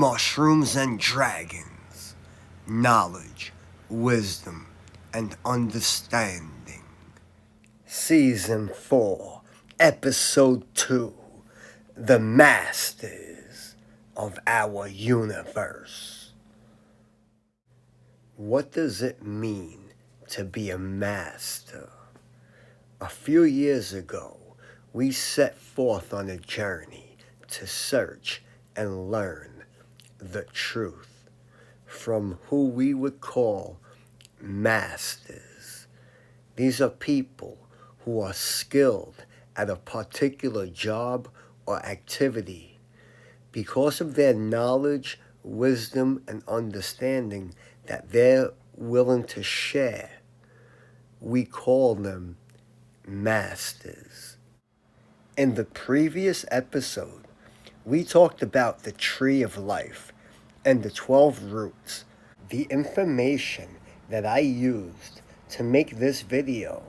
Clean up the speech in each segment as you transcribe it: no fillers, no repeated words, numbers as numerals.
mushrooms and dragons, knowledge, wisdom, and understanding. Season 4, Episode 2, The Masters of Our Universe. What does it mean to be a master? A few years ago, we set forth on a journey to search and learn the truth from who we would call masters. These are people who are skilled at a particular job or activity. Because of their knowledge, wisdom, and understanding that they're willing to share, we call them masters. In the previous episode, we talked about the tree of life and the 12 roots. The information that I used to make this video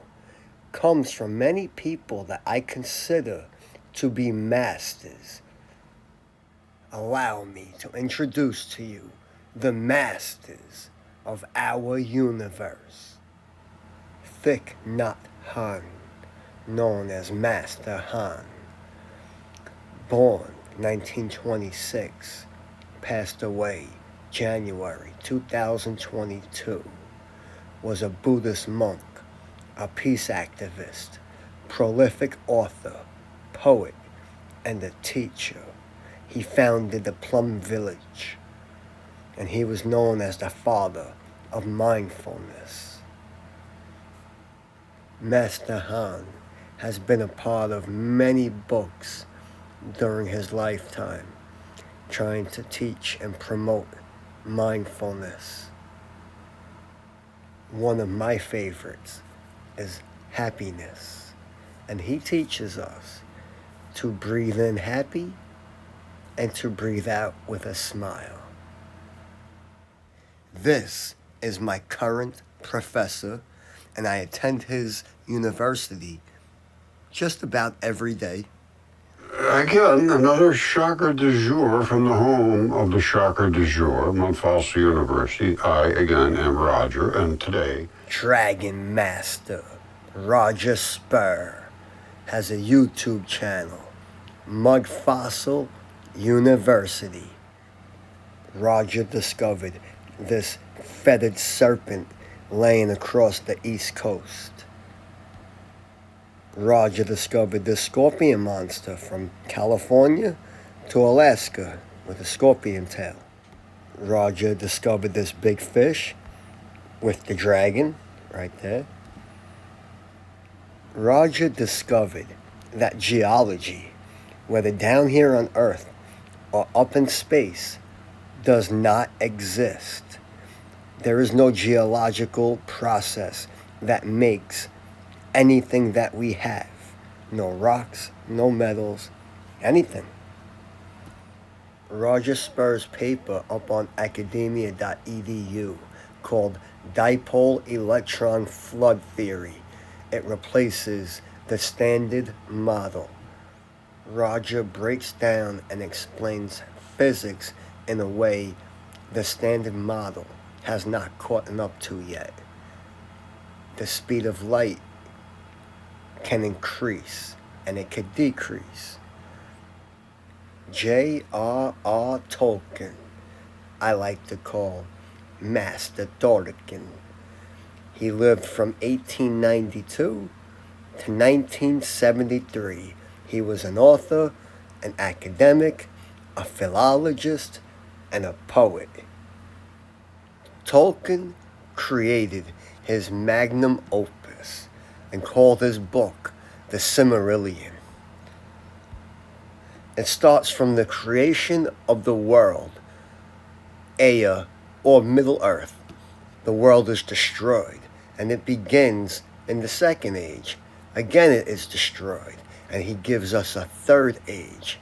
comes from many people that I consider to be masters. Allow me to introduce to you the masters of our universe. Thich Nhat Hanh, known as Master Han. Born 1926, passed away January 2022, was a Buddhist monk, a peace activist, prolific author, poet, and a teacher. He founded the Plum Village, and he was known as the father of mindfulness. Master Han has been a part of many books during his lifetime, trying to teach and promote mindfulness. One of my favorites is happiness, and he teaches us to breathe in happy and to breathe out with a smile. This is my current professor, and I attend his university just about every day. Again, another Chakra du Jour from the home of the Chakra du Jour, Mount Falso University. I, again, am Roger, and today, Dragon Master Roger Spur has a YouTube channel, Mud Fossil University. Roger discovered this feathered serpent laying across the East Coast. Roger discovered this scorpion monster from California to Alaska with a scorpion tail. Roger discovered this big fish with the dragon right there. Roger discovered that geology, whether down here on Earth or up in space, does not exist. There is no geological process that makes anything that we have. No rocks, no metals, anything. Roger Spur's paper up on academia.edu called Dipole Electron Flood Theory. It replaces the Standard Model. Roger breaks down and explains physics in a way the Standard Model has not caught up to yet. The speed of light can increase and it could decrease. J.R.R. Tolkien, I like to call Master Tolkien. He lived from 1892 to 1973. He was an author, an academic, a philologist, and a poet. Tolkien created his magnum opus and called his book The Silmarillion. It starts from the creation of the world, Ea, or Middle Earth. The world is destroyed, and it begins in the Second Age. Again it is destroyed, and he gives us a Third Age,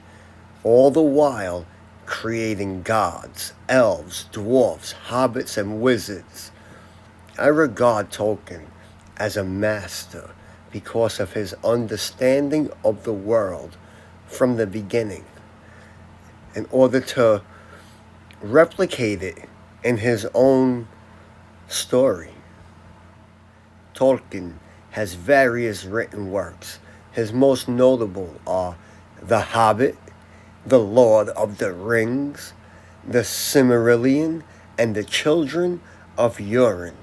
all the while creating gods, elves, dwarfs, hobbits, and wizards. I regard Tolkien as a master because of his understanding of the world from the beginning. In order to replicate it in his own story. Tolkien has various written works. His most notable are The Hobbit, The Lord of the Rings, The Silmarillion, and The Children of Hurin.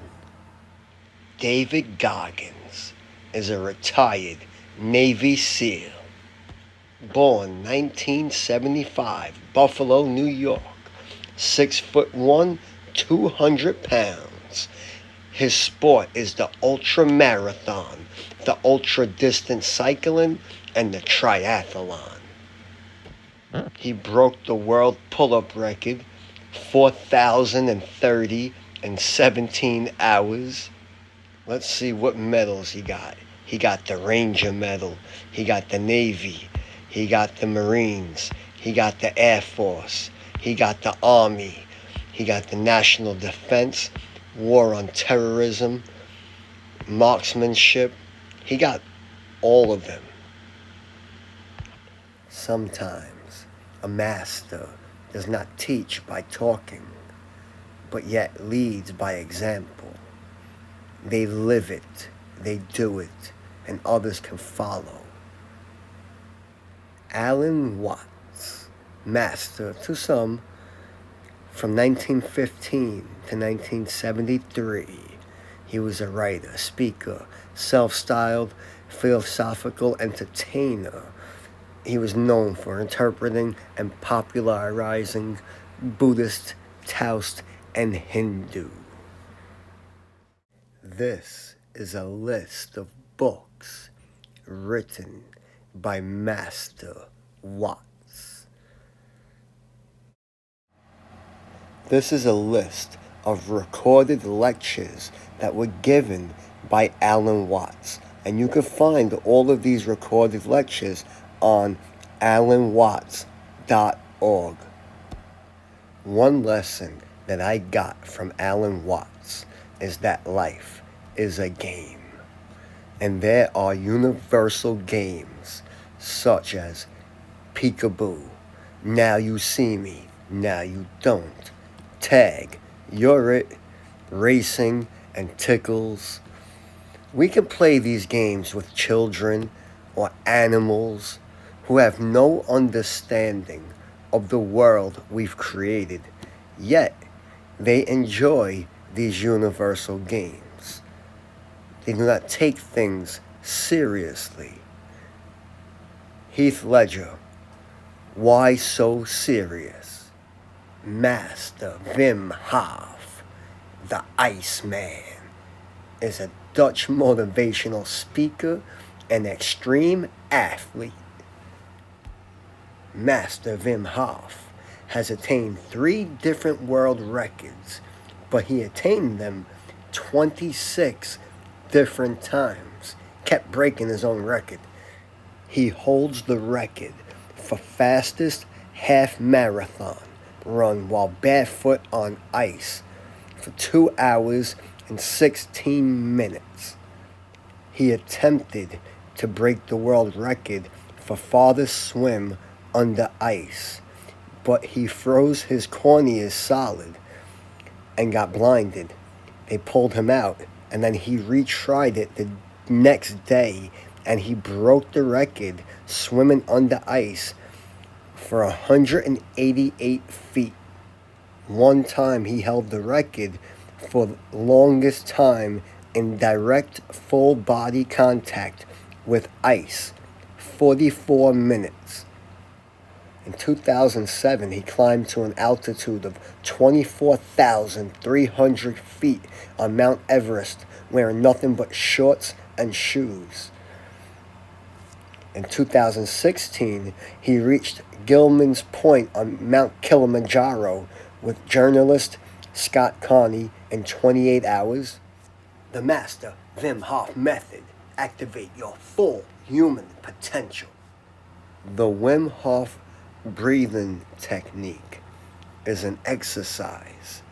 David Goggins is a retired Navy SEAL. Born 1975, Buffalo, New York. 6'1", 200 pounds. His sport is the ultra marathon, the ultra distance cycling, and the triathlon. He broke the world pull-up record, 4,030 in 17 hours. Let's see what medals he got. He got the Ranger Medal. He got the Navy. He got the Marines. He got the Air Force. He got the Army. He got the National Defense, War on Terrorism, Marksmanship. He got all of them. Sometimes a master does not teach by talking, but yet leads by example. They live it, they do it, and others can follow. Alan Watts, master to some, from 1915 to 1973. He was a writer, speaker, self-styled, philosophical entertainer. He was known for interpreting and popularizing Buddhist, Taoist, and Hindu. This is a list of books written by Master Watts. This is a list of recorded lectures that were given by Alan Watts, and you can find all of these recorded lectures on alanwatts.org. One lesson that I got from Alan Watts is that life is a game. And there are universal games such as peekaboo, now you see me, now you don't, tag, you're it, racing, and tickles. We can play these games with children or animals who have no understanding of the world we've created, yet they enjoy these universal games. They do not take things seriously. Heath Ledger, why so serious? Master Wim Hof, the Iceman, is a Dutch motivational speaker and extreme athlete. Master Wim Hof has attained 3 different world records, but he attained them 26 different times, kept breaking his own record. He holds the record for fastest half marathon run while barefoot on ice for 2 hours and 16 minutes. He attempted to break the world record for farthest swim under ice, but he froze his corneas solid and got blinded. They pulled him out, and then he retried it the next day, and he broke the record swimming under ice for 188 feet. One time he held the record for the longest time in direct full body contact with ice, 44 minutes. In 2007, he climbed to an altitude of 24,300 feet on Mount Everest, wearing nothing but shorts and shoes. In 2016, he reached Gilman's Point on Mount Kilimanjaro with journalist Scott Carney in 28 hours. The Master Wim Hof Method. Activate your full human potential. The Wim Hof breathing technique is an exercise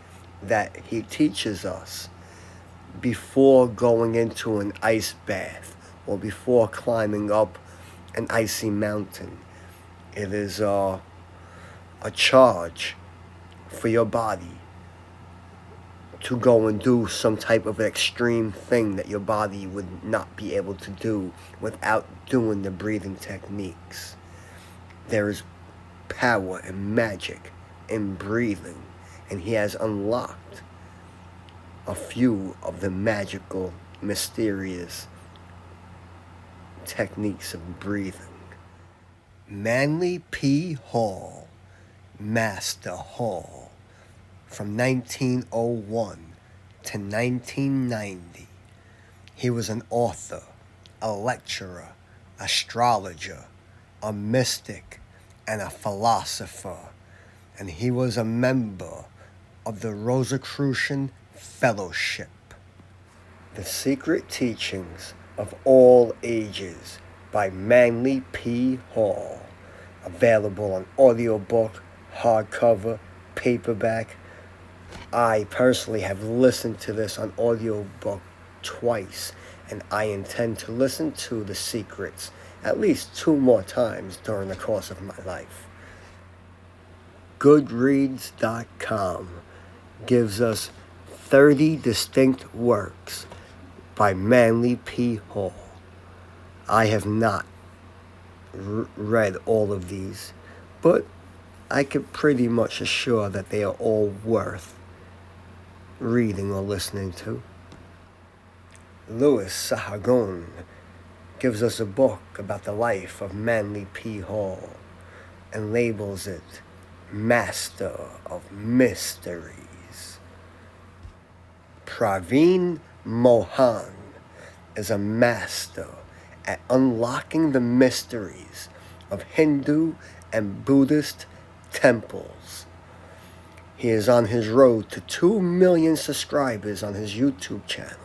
that he teaches us before going into an ice bath or before climbing up an icy mountain. It is a charge for your body to go and do some type of extreme thing that your body would not be able to do without doing the breathing techniques. There is power and magic in breathing, and he has unlocked a few of the magical, mysterious techniques of breathing. Manly P. Hall, Master Hall, from 1901 to 1990. He was an author, a lecturer, astrologer, a mystic, and a philosopher, and he was a member of the Rosicrucian Fellowship. The Secret Teachings of All Ages by Manly P. Hall, available on audiobook, hardcover, paperback. I personally have listened to this on audiobook twice, and I intend to listen to The Secrets at least 2 more times during the course of my life. Goodreads.com gives us 30 distinct works by Manly P. Hall. I have not read all of these, but I could pretty much assure that they are all worth reading or listening to. Louis Sahagun gives us a book about the life of Manly P. Hall and labels it Master of Mysteries. Praveen Mohan is a master at unlocking the mysteries of Hindu and Buddhist temples. He is on his road to 2 million subscribers on his YouTube channel.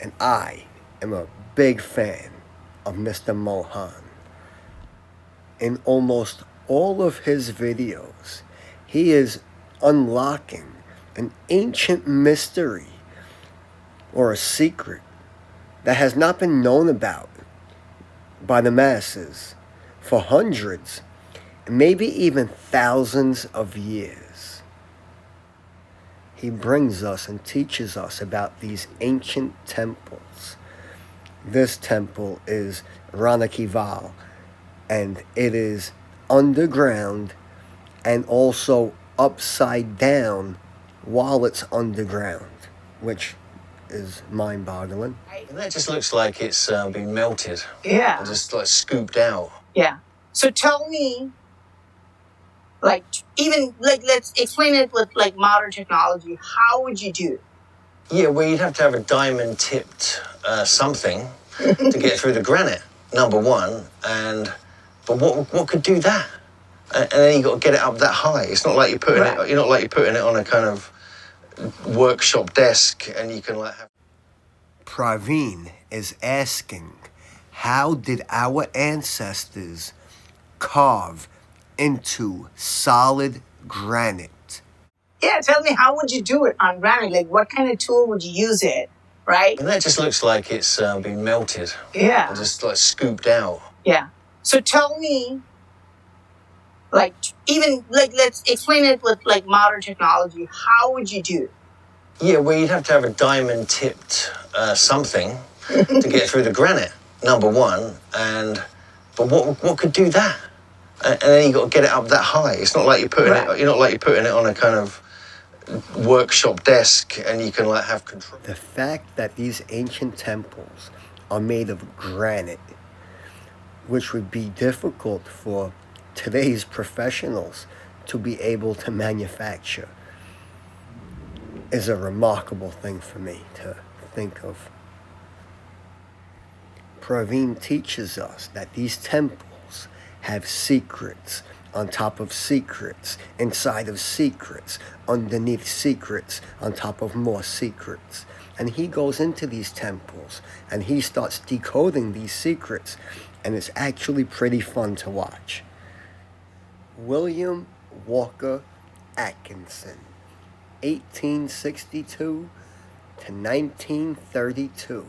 And I am a big fan of Mr. Mohan. In almost all of his videos, he is unlocking an ancient mystery or a secret that has not been known about by the masses for hundreds, maybe even thousands of years. He brings us and teaches us about these ancient temples. This temple is Ranakival, and it is underground and also upside down while it's underground, which is mind-boggling. And that just looks like it's been melted. Yeah. And just like scooped out. Yeah. So tell me, let's explain it with modern technology. How would you do it? Yeah, well, you'd have to have a diamond-tipped something to get through the granite, number one. But what could do that? And then you got to get it up that high. It's not like you're putting it. You're not like you're putting it on a kind of workshop desk, and you can have. Praveen is asking, how did our ancestors carve into solid granite? Yeah, tell me, how would you do it on granite? What kind of tool would you use it, right? And that just looks like it's been melted. Yeah. And just like scooped out. Yeah. So tell me, let's explain it with modern technology. How would you do it? Yeah, well, you'd have to have a diamond-tipped something to get through the granite, number one. But what could do that? And then you got to get it up that high. It's not like you're putting it. You're not like you're putting it on a kind of workshop desk, and you can have control. The fact that these ancient temples are made of granite, which would be difficult for today's professionals to be able to manufacture, is a remarkable thing for me to think of. Praveen teaches us that these temples have secrets on top of secrets, inside of secrets, underneath secrets, on top of more secrets. And he goes into these temples and he starts decoding these secrets, and it's actually pretty fun to watch. William Walker Atkinson, 1862 to 1932.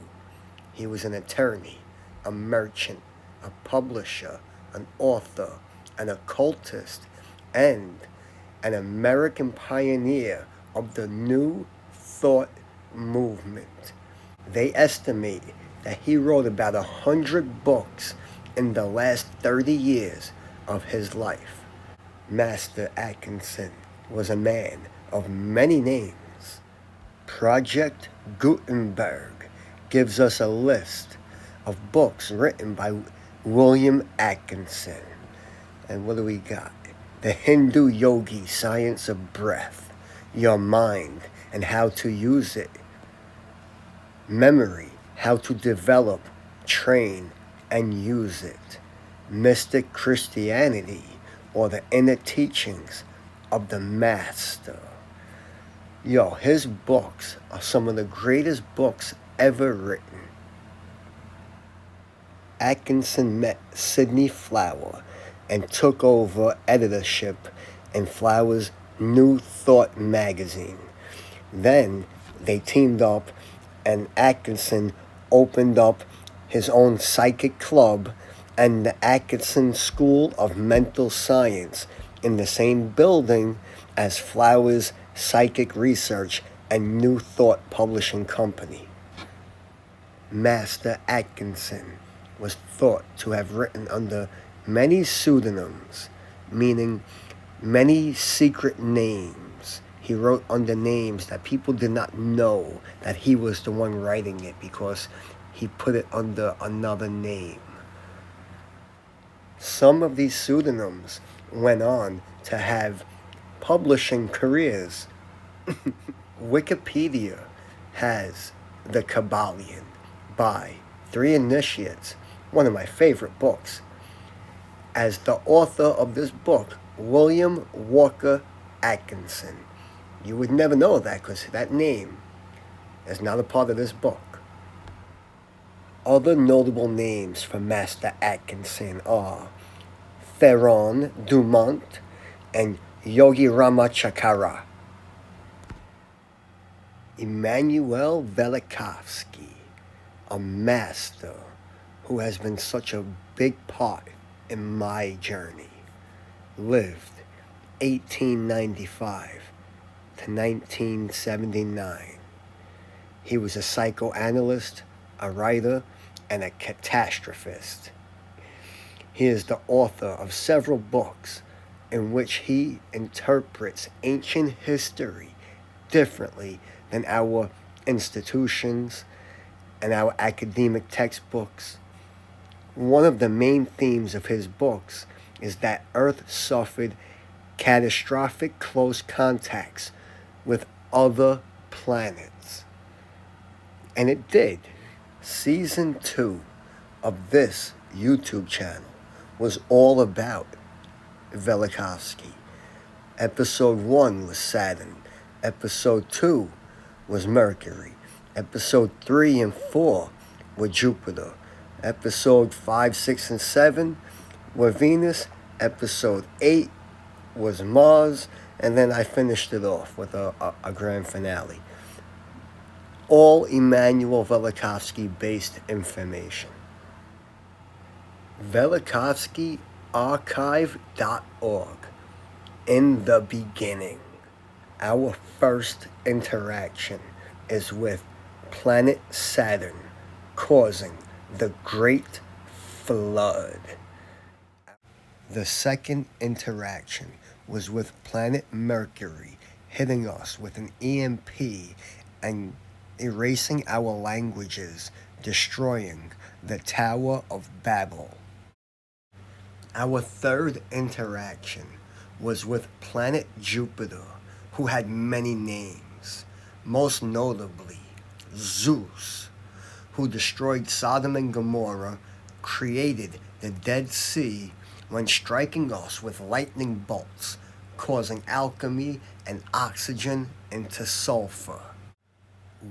He was an attorney, a merchant, a publisher, an author, an occultist, and an American pioneer of the New Thought movement. They estimate that he wrote about 100 books in the last 30 years of his life. Master Atkinson was a man of many names. Project Gutenberg gives us a list of books written by William Atkinson. And what do we got? The Hindu Yogi Science of Breath, Your Mind and How to Use It. Memory, How to Develop, Train, and Use It. Mystic Christianity, or the Inner Teachings of the Master. Yo, his books are some of the greatest books ever written. Atkinson met Sidney Flower and took over editorship in Flower's New Thought magazine. Then they teamed up and Atkinson opened up his own psychic club and the Atkinson School of Mental Science in the same building as Flower's Psychic Research and New Thought Publishing Company. Master Atkinson was thought to have written under many pseudonyms, meaning many secret names. He wrote under names that people did not know that he was the one writing it because he put it under another name. Some of these pseudonyms went on to have publishing careers. Wikipedia has The Kybalion by 3 Initiates, one of my favorite books. As the author of this book, William Walker Atkinson. You would never know that because that name is not a part of this book. Other notable names for Master Atkinson are Theron Dumont and Yogi Ramachakara. Immanuel Velikovsky, a master who has been such a big part in my journey, lived 1895 to 1979. He was a psychoanalyst, a writer, and a catastrophist. He is the author of several books in which he interprets ancient history differently than our institutions and our academic textbooks. One of the main themes of his books is that Earth suffered catastrophic close contacts with other planets. And it did. Season 2 of this YouTube channel was all about Velikovsky. Episode 1 was Saturn. Episode 2 was Mercury. Episode 3 and 4 were Jupiter. Episode 5, 6, and 7 were Venus. Episode 8 was Mars. And then I finished it off with a grand finale. All Immanuel Velikovsky based information. VelikovskyArchive.org. In the beginning, our first interaction is with planet Saturn causing the Great Flood. The second interaction was with planet Mercury hitting us with an EMP and erasing our languages, destroying the Tower of Babel. Our third interaction was with planet Jupiter, who had many names, most notably Zeus, who destroyed Sodom and Gomorrah, created the Dead Sea when striking us with lightning bolts, causing alchemy and oxygen into sulfur.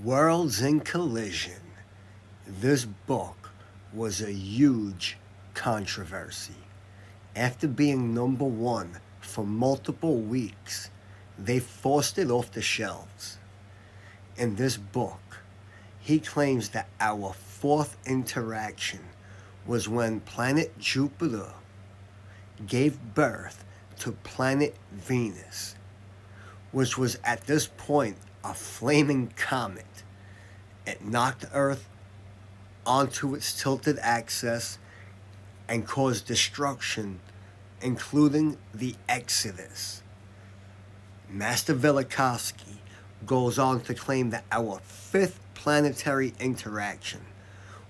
Worlds in Collision. This book was a huge controversy. After being number 1 for multiple weeks, they forced it off the shelves. In this book, he claims that our fourth interaction was when planet Jupiter gave birth to planet Venus which was at this point a flaming comet. It knocked Earth onto its tilted axis and caused destruction, including the Exodus. Master Velikovsky goes on to claim that our fifth planetary interaction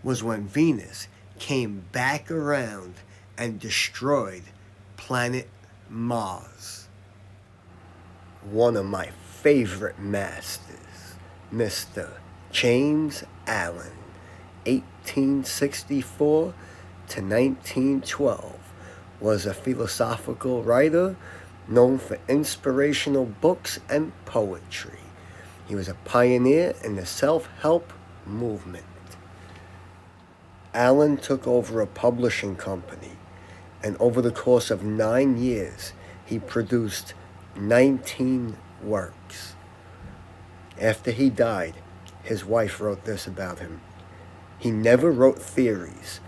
was when Venus came back around and destroyed planet Mars. One of my favorite masters, Mr. James Allen, 1864 to 1912, was a philosophical writer known for inspirational books and poetry. He was a pioneer in the self-help movement. Allen took over a publishing company, and over the course of 9 years, he produced 19 works. After he died, his wife wrote this about him: "He never wrote theories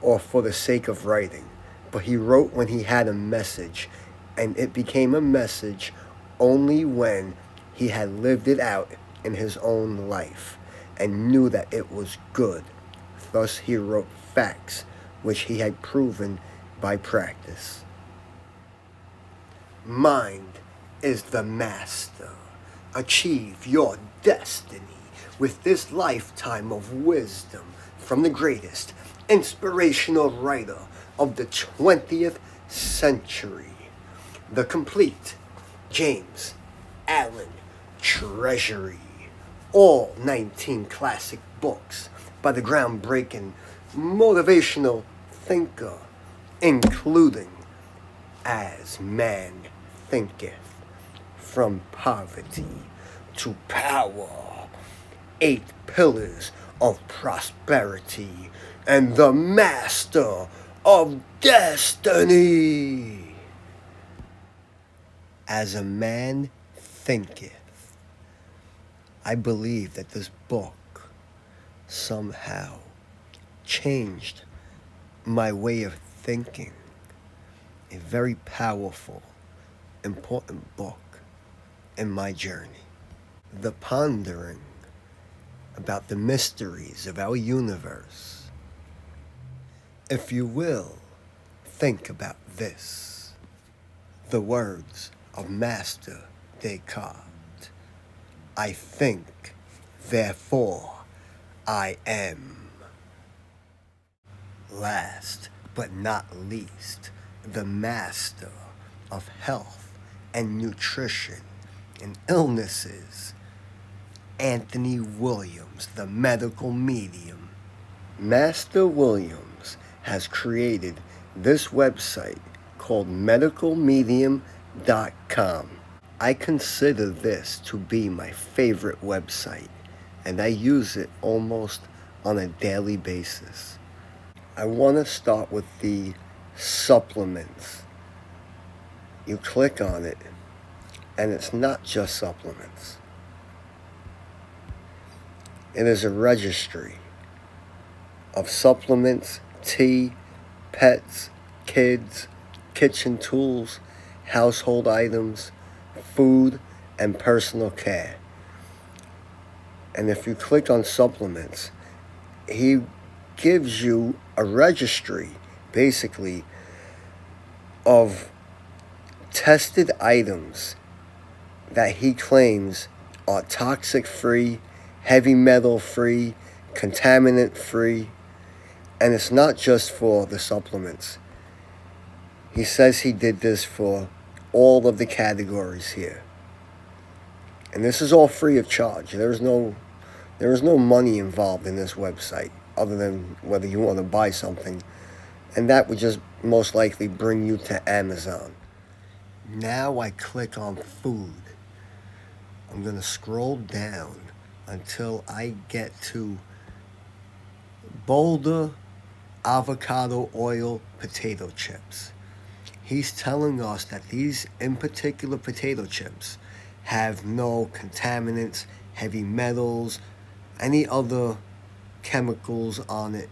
or for the sake of writing, but he wrote when he had a message, and it became a message only when he had lived it out in his own life and knew that it was good. Thus he wrote facts which he had proven by practice." Mind is the master. Achieve your destiny with this lifetime of wisdom from the greatest inspirational writer of the 20th century, the complete James Allen Treasury. All 19 classic books by the groundbreaking motivational thinker, including As Man Thinketh, From Poverty to Power, 8 Pillars of Prosperity, and the Master of Destiny. As a Man Thinketh. I believe that this book somehow changed my way of thinking. A very powerful, important book in my journey. The pondering about the mysteries of our universe. If you will, think about this. The words of Master Descartes: "I think, therefore I am." Last but not least, the master of health and nutrition and illnesses, Anthony Williams, the medical medium. Master Williams has created this website called medicalmedium.com. I consider this to be my favorite website, and I use it almost on a daily basis. I want to start with the supplements. You click on it, and it's not just supplements. It is a registry of supplements, tea, pets, kids, kitchen tools, household items, food, and personal care. And if you click on supplements, he gives you a registry, basically, of tested items that he claims are toxic-free, heavy metal-free, contaminant-free, and it's not just for the supplements. He says he did this for all of the categories here. And this is all free of charge. There is no money involved in this website other than whether you want to buy something. And that would just most likely bring you to Amazon. Now I click on food. I'm going to scroll down until I get to Boulder avocado oil potato chips. He's telling us that these in particular potato chips have no contaminants, heavy metals, any other chemicals on it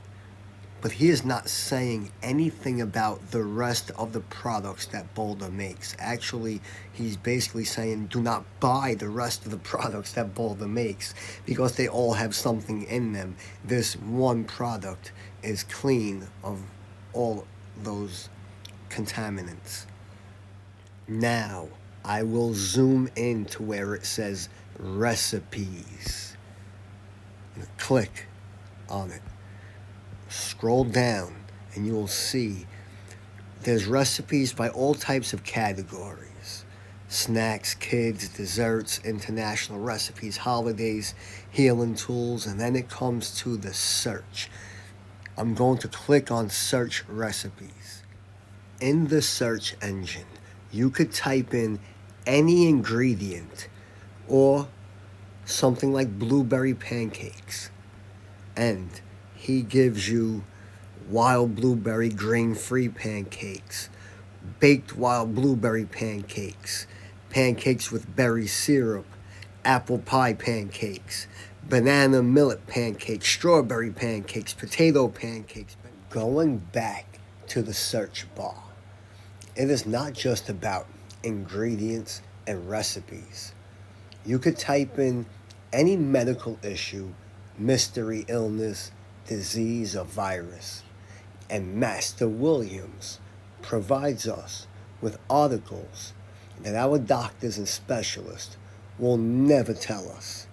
But he is not saying anything about the rest of the products that Boulder makes. Actually, he's basically saying do not buy the rest of the products that Boulder makes because they all have something in them. This one product is clean of all those contaminants. Now, I will zoom in to where it says recipes. Click on it. Scroll down and you will see there's recipes by all types of categories: snacks, kids, desserts, international recipes, holidays, healing tools, and then it comes to the search. I'm going to click on search recipes. In the search engine, you could type in any ingredient or something like blueberry pancakes, and he gives you wild blueberry grain-free pancakes, baked wild blueberry pancakes, pancakes with berry syrup, apple pie pancakes, banana millet pancakes, strawberry pancakes, potato pancakes. Going back to the search bar, it is not just about ingredients and recipes. You could type in any medical issue, mystery illness, disease, or virus, and Master Williams provides us with articles that our doctors and specialists will never tell us.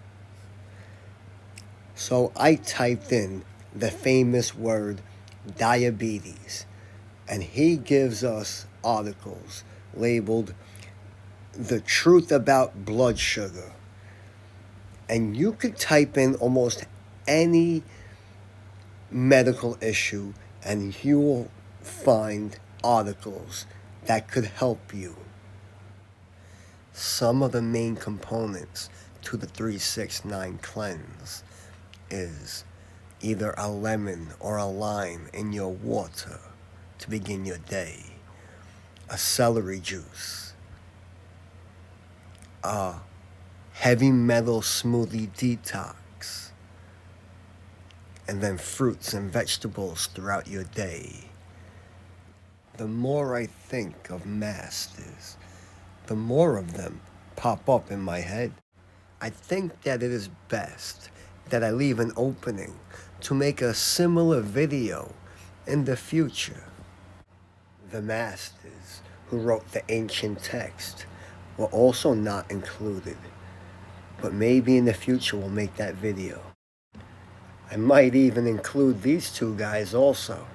So I typed in the famous word diabetes, and he gives us articles labeled "The Truth About Blood Sugar." And you could type in almost any medical issue and you will find articles that could help you. Some of the main components to the 369 cleanse is either a lemon or a lime in your water to begin your day, a celery juice, a heavy metal smoothie detox, and then fruits and vegetables throughout your day. The more I think of masters, the more of them pop up in my head. I think that it is best that I leave an opening to make a similar video in the future. The masters who wrote the ancient text were also not included, but maybe in the future we'll make that video. I might even include these two guys also.